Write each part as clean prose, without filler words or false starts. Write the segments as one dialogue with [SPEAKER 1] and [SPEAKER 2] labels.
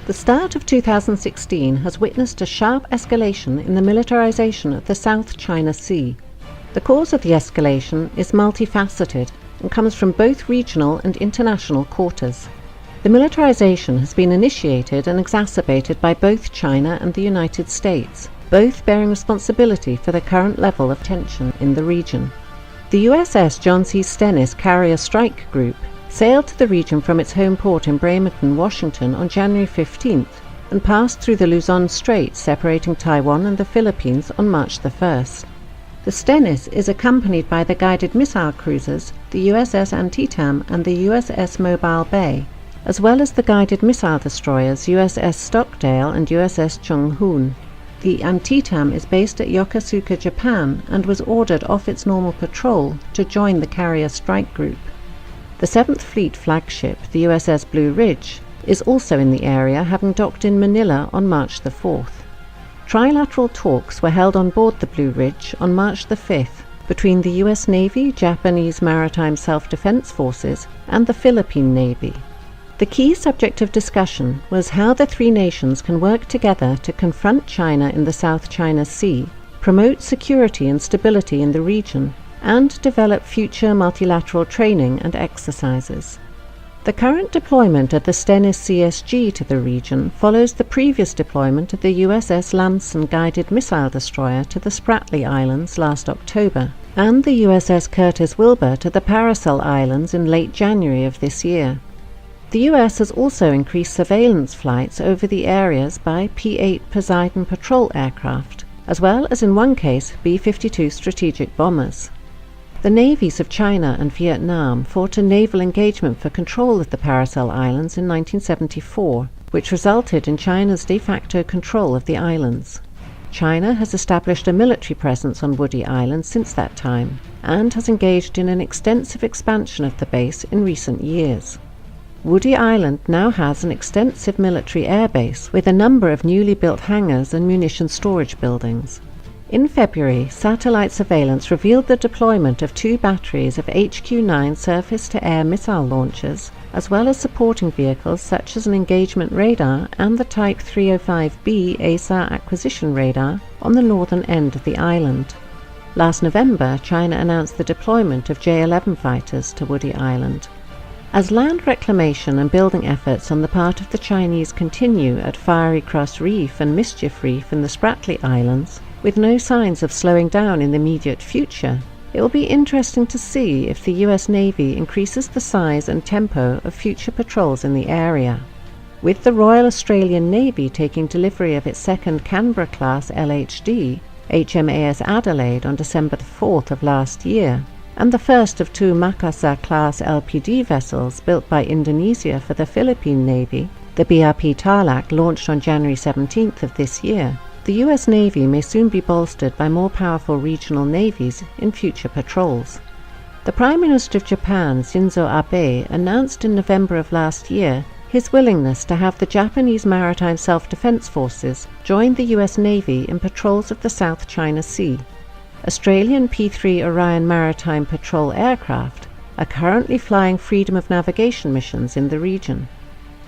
[SPEAKER 1] The start of 2016 has witnessed a sharp escalation in the militarization of the South China Sea. The cause of the escalation is multifaceted and comes from both regional and international quarters. The militarization has been initiated and exacerbated by both China and the United States, both bearing responsibility for the current level of tension in the region. The USS John C. Stennis Carrier Strike Group sailed to the region from its home port in Bremerton, Washington on January 15th and passed through the Luzon Strait separating Taiwan and the Philippines on March 1st. The Stennis is accompanied by the guided missile cruisers, the USS Antietam and the USS Mobile Bay, as well as the guided missile destroyers USS Stockdale and USS Chung Hoon. The Antietam is based at Yokosuka, Japan, and was ordered off its normal patrol to join the Carrier Strike Group. The 7th Fleet flagship, the USS Blue Ridge, is also in the area, having docked in Manila on March the 4th. Trilateral talks were held on board the Blue Ridge on March the 5th between the US Navy, Japanese Maritime Self-Defense Forces, and the Philippine Navy. The key subject of discussion was how the three nations can work together to confront China in the South China Sea, promote security and stability in the region, and develop future multilateral training and exercises. The current deployment of the Stennis CSG to the region follows the previous deployment of the USS Lamson guided missile destroyer to the Spratly Islands last October, and the USS Curtis Wilbur to the Paracel Islands in late January of this year. The US has also increased surveillance flights over the areas by P-8 Poseidon patrol aircraft, as well as in one case B-52 strategic bombers. The navies of China and Vietnam fought a naval engagement for control of the Paracel Islands in 1974, which resulted in China's de facto control of the islands. China has established a military presence on Woody Island since that time, and has engaged in an extensive expansion of the base in recent years. Woody Island now has an extensive military airbase with a number of newly built hangars and munition storage buildings. In February, satellite surveillance revealed the deployment of 2 batteries of HQ-9 surface-to-air missile launchers, as well as supporting vehicles such as an engagement radar and the Type 305B ASAR acquisition radar on the northern end of the island. Last November, China announced the deployment of J-11 fighters to Woody Island. As land reclamation and building efforts on the part of the Chinese continue at Fiery Cross Reef and Mischief Reef in the Spratly Islands, with no signs of slowing down in the immediate future, it will be interesting to see if the US Navy increases the size and tempo of future patrols in the area. With the Royal Australian Navy taking delivery of its second Canberra-class LHD, HMAS Adelaide, on December 4th of last year, and the first of 2 Makassar-class LPD vessels built by Indonesia for the Philippine Navy, the BRP Tarlac launched on January 17th of this year, the US Navy may soon be bolstered by more powerful regional navies in future patrols. The Prime Minister of Japan, Shinzo Abe, announced in November of last year his willingness to have the Japanese Maritime Self-Defense Forces join the US Navy in patrols of the South China Sea. Australian P-3 Orion Maritime Patrol aircraft are currently flying freedom of navigation missions in the region.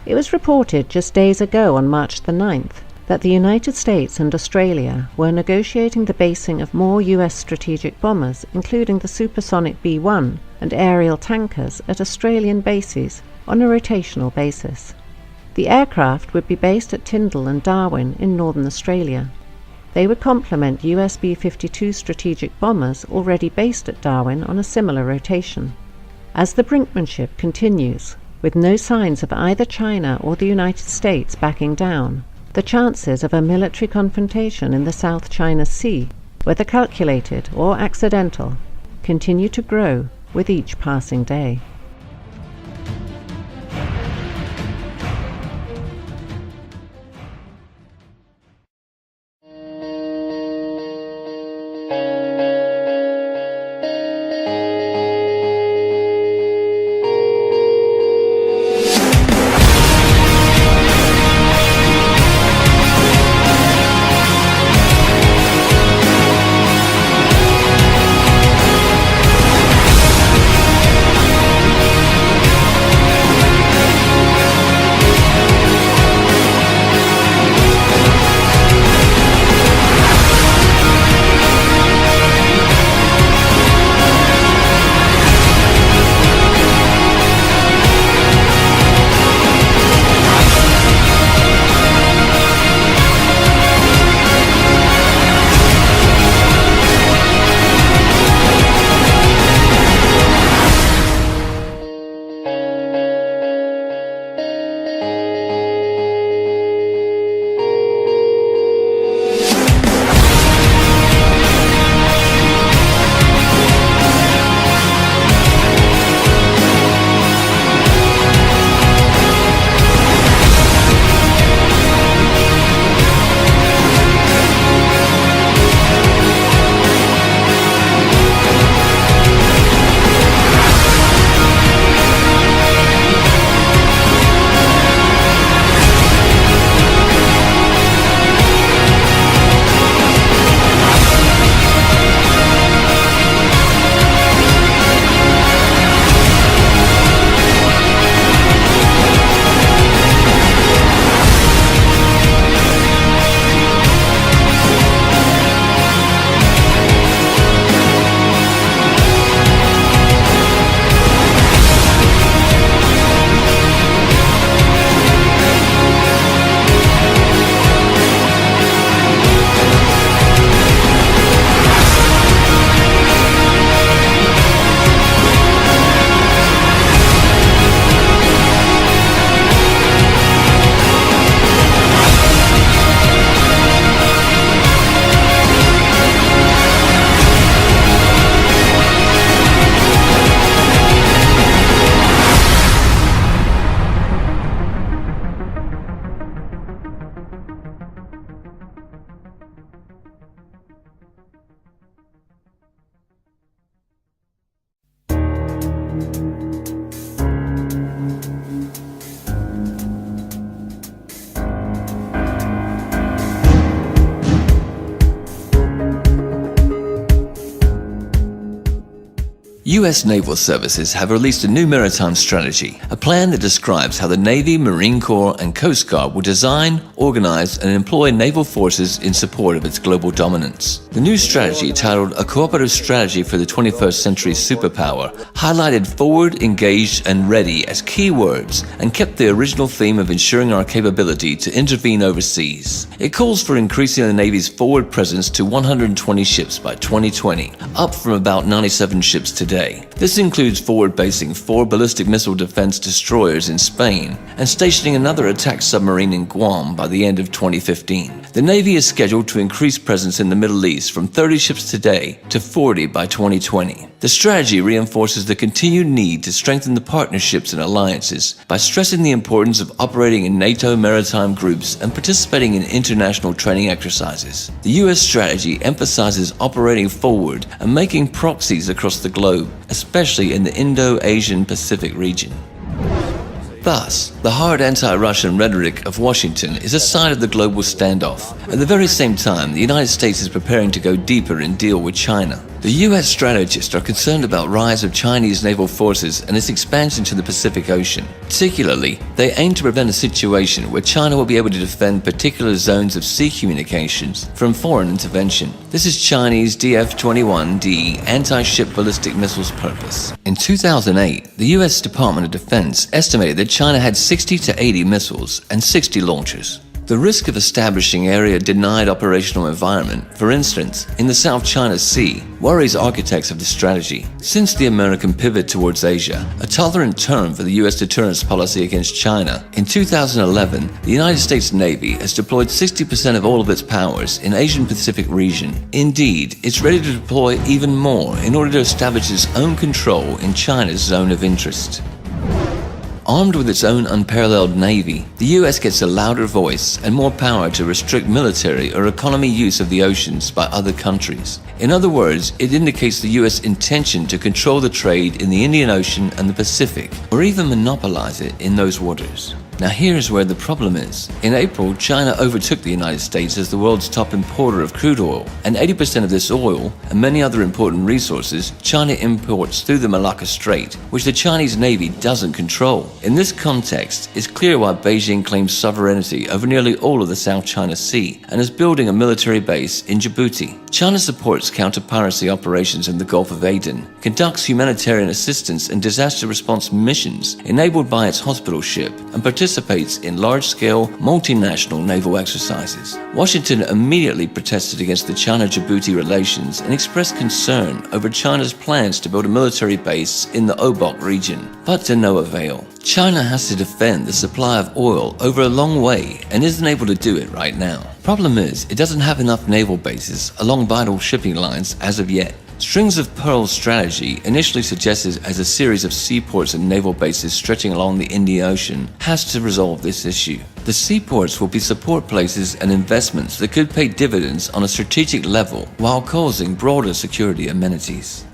[SPEAKER 1] It was reported just days ago on March the 9th that the United States and Australia were negotiating the basing of more US strategic bombers, including the supersonic B-1 and aerial tankers, at Australian bases on a rotational basis. The aircraft would be based at Tyndall and Darwin in northern Australia. They would complement US B-52 strategic bombers already based at Darwin on a similar rotation. As the brinkmanship continues, with no signs of either China or the United States backing down, the chances of a military confrontation in the South China Sea, whether calculated or accidental, continue to grow with each passing day.
[SPEAKER 2] U.S. naval services have released a new maritime strategy, a plan that describes how the Navy, Marine Corps, and Coast Guard will design, organize, and employ naval forces in support of its global dominance. The new strategy, titled A Cooperative Strategy for the 21st Century Superpower, highlighted forward, engaged, and ready as key words and kept the original theme of ensuring our capability to intervene overseas. It calls for increasing the Navy's forward presence to 120 ships by 2020, up from about 97 ships today. This includes forward basing 4 ballistic missile defense destroyers in Spain and stationing another attack submarine in Guam by the end of 2015. The Navy is scheduled to increase presence in the Middle East from 30 ships today to 40 by 2020. The strategy reinforces the continued need to strengthen the partnerships and alliances by stressing the importance of operating in NATO maritime groups and participating in international training exercises. The U.S. strategy emphasizes operating forward and making proxies across the globe, especially in the Indo-Asian Pacific region. Thus, the hard anti-Russian rhetoric of Washington is a sign of the global standoff. At the very same time, the United States is preparing to go deeper and deal with China. The U.S. strategists are concerned about the rise of Chinese naval forces and its expansion to the Pacific Ocean. Particularly, they aim to prevent a situation where China will be able to defend particular zones of sea communications from foreign intervention. This is Chinese DF-21D anti-ship ballistic missiles' purpose. In 2008, the U.S. Department of Defense estimated that China had 60 to 80 missiles and 60 launchers. The risk of establishing area-denied operational environment, for instance, in the South China Sea, worries architects of the strategy. Since the American pivot towards Asia, a tolerant term for the U.S. deterrence policy against China, in 2011, the United States Navy has deployed 60% of all of its powers in Asian-Pacific region. Indeed, it's ready to deploy even more in order to establish its own control in China's zone of interest. Armed with its own unparalleled navy, the U.S. gets a louder voice and more power to restrict military or economy use of the oceans by other countries. In other words, it indicates the U.S. intention to control the trade in the Indian Ocean and the Pacific, or even monopolize it in those waters. Now here's where the problem is. In April, China overtook the United States as the world's top importer of crude oil, and 80% of this oil, and many other important resources, China imports through the Malacca Strait, which the Chinese Navy doesn't control. In this context, it's clear why Beijing claims sovereignty over nearly all of the South China Sea, and is building a military base in Djibouti. China supports counter-piracy operations in the Gulf of Aden, conducts humanitarian assistance and disaster response missions enabled by its hospital ship, and participates in large-scale, multinational naval exercises. Washington immediately protested against the China-Djibouti relations and expressed concern over China's plans to build a military base in the Obok region, but to no avail. China has to defend the supply of oil over a long way and isn't able to do it right now. Problem is, it doesn't have enough naval bases along vital shipping lines as of yet. Strings of Pearls strategy, initially suggested as a series of seaports and naval bases stretching along the Indian Ocean, has to resolve this issue. The seaports will be support places and investments that could pay dividends on a strategic level while causing broader security amenities.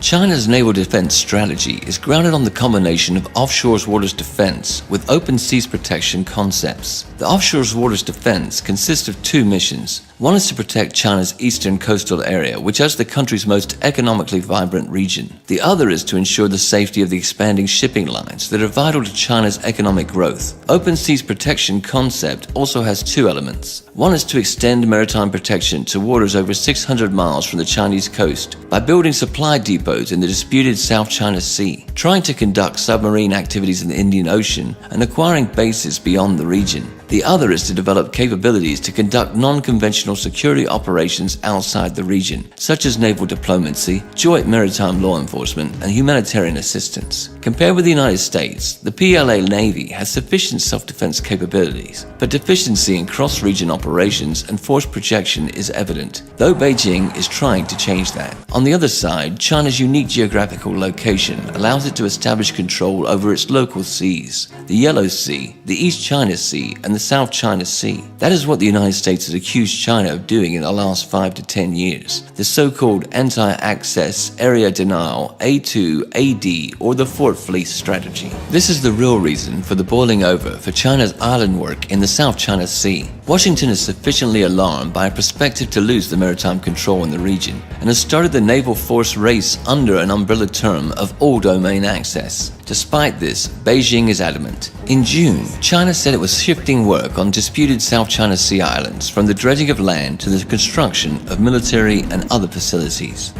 [SPEAKER 2] China's naval defense strategy is grounded on the combination of offshore waters defense with open seas protection concepts. The offshore waters defense consists of 2 missions. One is to protect China's eastern coastal area, which is the country's most economically vibrant region. The other is to ensure the safety of the expanding shipping lines that are vital to China's economic growth. Open seas protection concept also has 2 elements. One is to extend maritime protection to waters over 600 miles from the Chinese coast by building supply depots in the disputed South China Sea, trying to conduct submarine activities in the Indian Ocean, and acquiring bases beyond the region. The other is to develop capabilities to conduct non-conventional security operations outside the region, such as naval diplomacy, joint maritime law enforcement, and humanitarian assistance. Compared with the United States, the PLA Navy has sufficient self-defense capabilities, but deficiency in cross-region operations and force projection is evident, though Beijing is trying to change that. On the other side, China's unique geographical location allows it to establish control over its local seas, the Yellow Sea, the East China Sea, and the South China Sea. That is what the United States has accused China of doing in the last 5 to 10 years. The so-called anti-access area denial A2, AD, or the Fort Fleece strategy. This is the real reason for the boiling over for China's island work in the South China Sea. Washington is sufficiently alarmed by a perspective to lose the maritime control in the region and has started the naval force race under an umbrella term of all domain access. Despite this, Beijing is adamant. In June, China said it was shifting work on disputed South China Sea islands from the dredging of land to the construction of military and other facilities.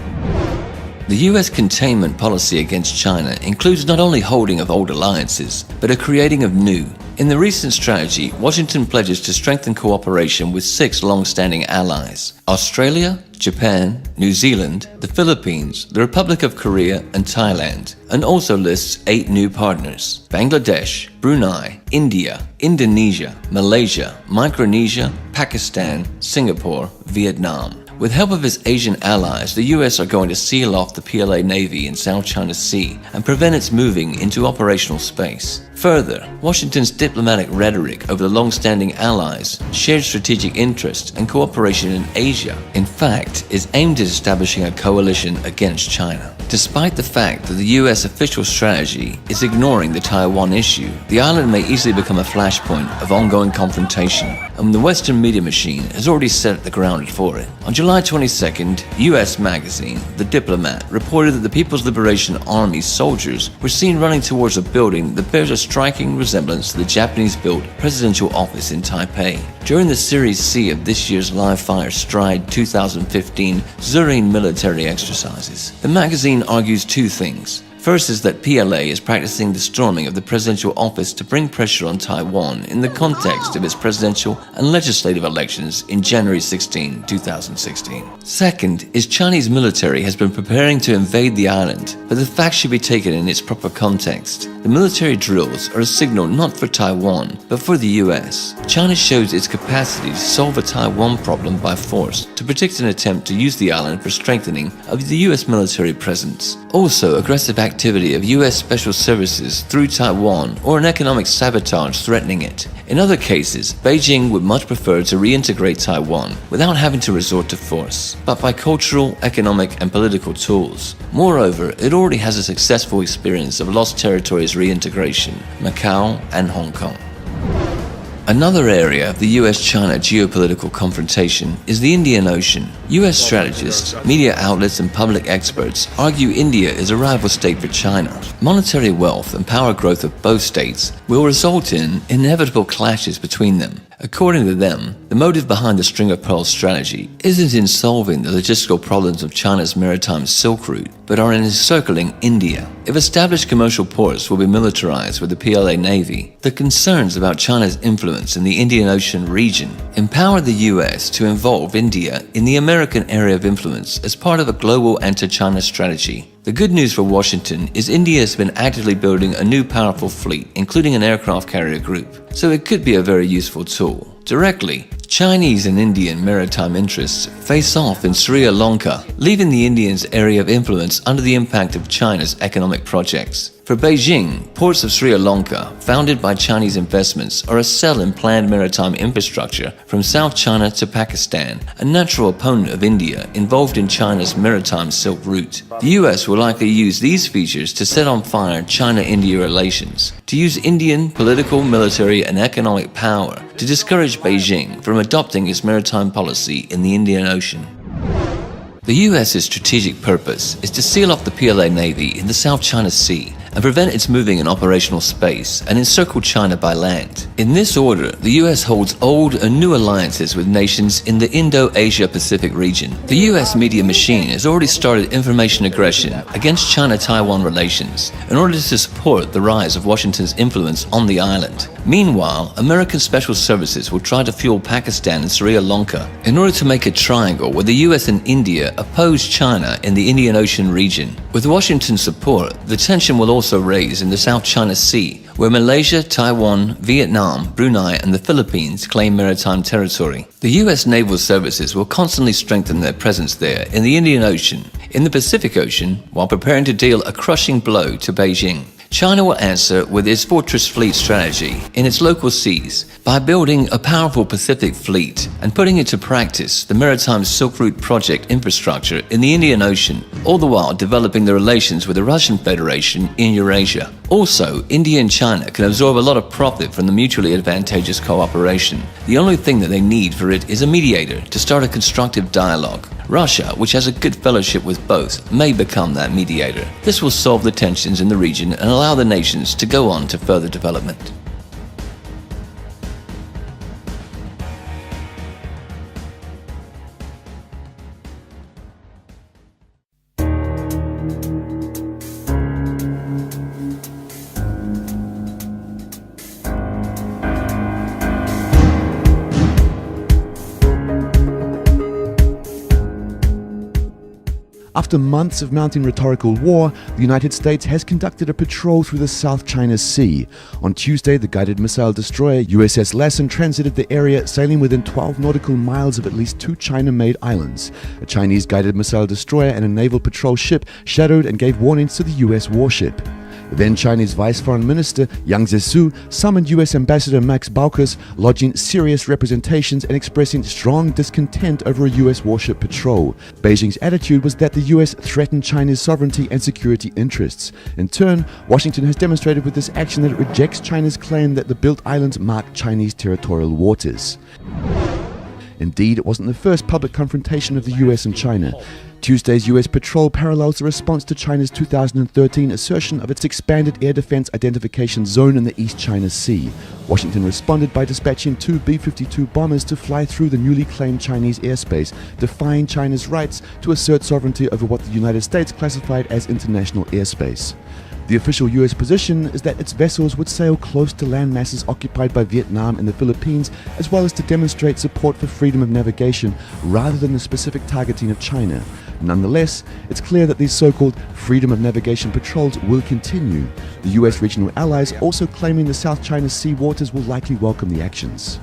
[SPEAKER 2] The US containment policy against China includes not only holding of old alliances, but a creating of new. In the recent strategy, Washington pledges to strengthen cooperation with 6 long-standing allies: Australia, Japan, New Zealand, the Philippines, the Republic of Korea, and Thailand, and also lists 8 new partners: Bangladesh, Brunei, India, Indonesia, Malaysia, Micronesia, Pakistan, Singapore, Vietnam. With help of its Asian allies, the US are going to seal off the PLA Navy in South China Sea and prevent its moving into operational space. Further, Washington's diplomatic rhetoric over the long-standing allies, shared strategic interests, and cooperation in Asia, in fact, is aimed at establishing a coalition against China. Despite the fact that the US official strategy is ignoring the Taiwan issue, the island may easily become a flashpoint of ongoing confrontation, and the Western media machine has already set the ground for it. On July 22nd, US magazine, The Diplomat, reported that the People's Liberation Army's soldiers were seen running towards a building that bears a striking resemblance to the Japanese-built presidential office in Taipei. During the Series C of this year's live-fire Stride 2015 Zurine military exercises, the magazine argues 2 things. First is that PLA is practicing the storming of the presidential office to bring pressure on Taiwan in the context of its presidential and legislative elections in January 16, 2016. Second is Chinese military has been preparing to invade the island, but the fact should be taken in its proper context. The military drills are a signal not for Taiwan, but for the US. China shows its capacity to solve a Taiwan problem by force, to predict an attempt to use the island for strengthening of the US military presence. Also, aggressive activity of US special services through Taiwan or an economic sabotage threatening it. In other cases, Beijing would much prefer to reintegrate Taiwan without having to resort to force, but by cultural, economic, and political tools. Moreover, it already has a successful experience of lost territories reintegration, Macau and Hong Kong. Another area of the US-China geopolitical confrontation is the Indian Ocean. US strategists, media outlets, and public experts argue India is a rival state for China. Monetary wealth and power growth of both states will result in inevitable clashes between them. According to them, the motive behind the string of pearls strategy isn't in solving the logistical problems of China's maritime Silk Route, but are in encircling India. If established commercial ports will be militarized with the PLA Navy, the concerns about China's influence in the Indian Ocean region empower the US to involve India in the American area of influence as part of a global anti-China strategy. The good news for Washington is India has been actively building a new powerful fleet, including an aircraft carrier group, so it could be a very useful tool. Directly, Chinese and Indian maritime interests face off in Sri Lanka, leaving the Indians' area of influence under the impact of China's economic projects. For Beijing, ports of Sri Lanka, founded by Chinese investments, are a cell in planned maritime infrastructure from South China to Pakistan, a natural opponent of India involved in China's maritime Silk Route. The US will likely use these features to set on fire China-India relations, to use Indian political, military, and economic power to discourage Beijing from adopting its maritime policy in the Indian Ocean. The US's strategic purpose is to seal off the PLA Navy in the South China Sea and prevent its moving in operational space and encircle China by land. In this order, the US holds old and new alliances with nations in the Indo-Asia-Pacific region. The US media machine has already started information aggression against China-Taiwan relations in order to support the rise of Washington's influence on the island. Meanwhile, American special services will try to fuel Pakistan and Sri Lanka in order to make a triangle where the US and India oppose China in the Indian Ocean region. With Washington's support, the tension will also raise in the South China Sea, where Malaysia, Taiwan, Vietnam, Brunei, and the Philippines claim maritime territory. The US naval services will constantly strengthen their presence there in the Indian Ocean, in the Pacific Ocean, while preparing to deal a crushing blow to Beijing. China will answer with its fortress fleet strategy in its local seas by building a powerful Pacific fleet and putting into practice the maritime Silk Route project infrastructure in the Indian Ocean, all the while developing the relations with the Russian Federation in Eurasia. Also, India and China can absorb a lot of profit from the mutually advantageous cooperation. The only thing that they need for it is a mediator to start a constructive dialogue. Russia, which has a good fellowship with both, may become that mediator. This will solve the tensions in the region and allow the nations to go on to further development.
[SPEAKER 3] After months of mounting rhetorical war, the United States has conducted a patrol through the South China Sea. On Tuesday, the guided missile destroyer USS Lassen transited the area, sailing within 12 nautical miles of at least 2 China-made islands. A Chinese guided missile destroyer and a naval patrol ship shadowed and gave warnings to the US warship. Then Chinese Vice Foreign Minister Yang Zhesu summoned US Ambassador Max Baucus, lodging serious representations and expressing strong discontent over a US warship patrol. Beijing's attitude was that the US threatened China's sovereignty and security interests. In turn, Washington has demonstrated with this action that it rejects China's claim that the built islands mark Chinese territorial waters. Indeed, it wasn't the first public confrontation of the US and China. Tuesday's US patrol parallels the response to China's 2013 assertion of its expanded air defense identification zone in the East China Sea. Washington responded by dispatching 2 B-52 bombers to fly through the newly claimed Chinese airspace, defying China's rights to assert sovereignty over what the United States classified as international airspace. The official US position is that its vessels would sail close to land masses occupied by Vietnam and the Philippines, as well as to demonstrate support for freedom of navigation rather than the specific targeting of China. Nonetheless, it's clear that these so-called freedom of navigation patrols will continue. The US regional allies also claiming the South China Sea waters will likely welcome the actions.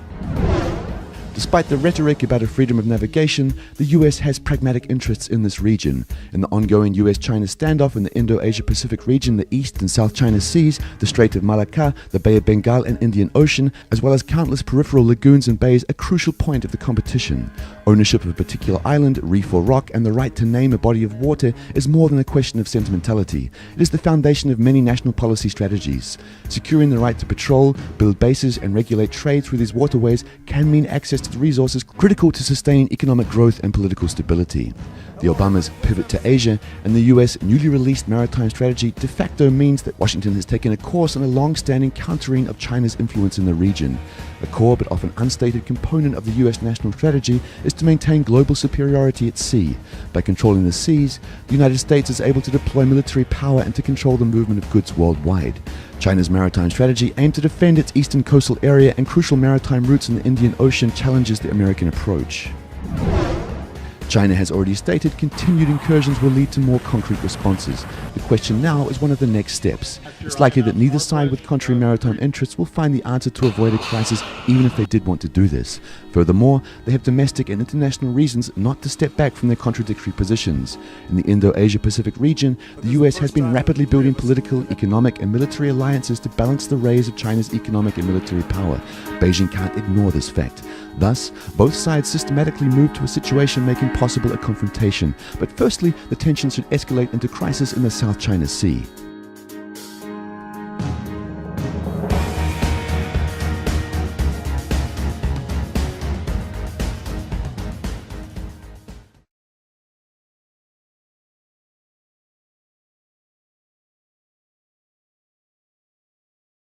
[SPEAKER 3] Despite the rhetoric about a freedom of navigation, the US has pragmatic interests in this region. In the ongoing US-China standoff in the Indo-Asia-Pacific region, the East and South China Seas, the Strait of Malacca, the Bay of Bengal and Indian Ocean, as well as countless peripheral lagoons and bays, a crucial point of the competition. Ownership of a particular island, reef or rock, and the right to name a body of water is more than a question of sentimentality. It is the foundation of many national policy strategies. Securing the right to patrol, build bases, and regulate trade through these waterways can mean access to the resources critical to sustain economic growth and political stability. The Obamas' pivot to Asia and the US newly released maritime strategy de facto means that Washington has taken a course on a long-standing countering of China's influence in the region. A core but often unstated component of the US national strategy is to maintain global superiority at sea. By controlling the seas, the United States is able to deploy military power and to control the movement of goods worldwide. China's maritime strategy aimed to defend its eastern coastal area and crucial maritime routes in the Indian Ocean challenges the American approach. China has already stated continued incursions will lead to more concrete responses. The question now is one of the next steps. It's likely that neither side with contrary maritime interests will find the answer to avoid a crisis even if they did want to do this. Furthermore, they have domestic and international reasons not to step back from their contradictory positions. In the Indo-Asia-Pacific region, the US has been rapidly building political, economic and military alliances to balance the raise of China's economic and military power. Beijing can't ignore this fact. Thus, both sides systematically move to a situation making possible a confrontation. But firstly, the tensions should escalate into crisis in the South China Sea.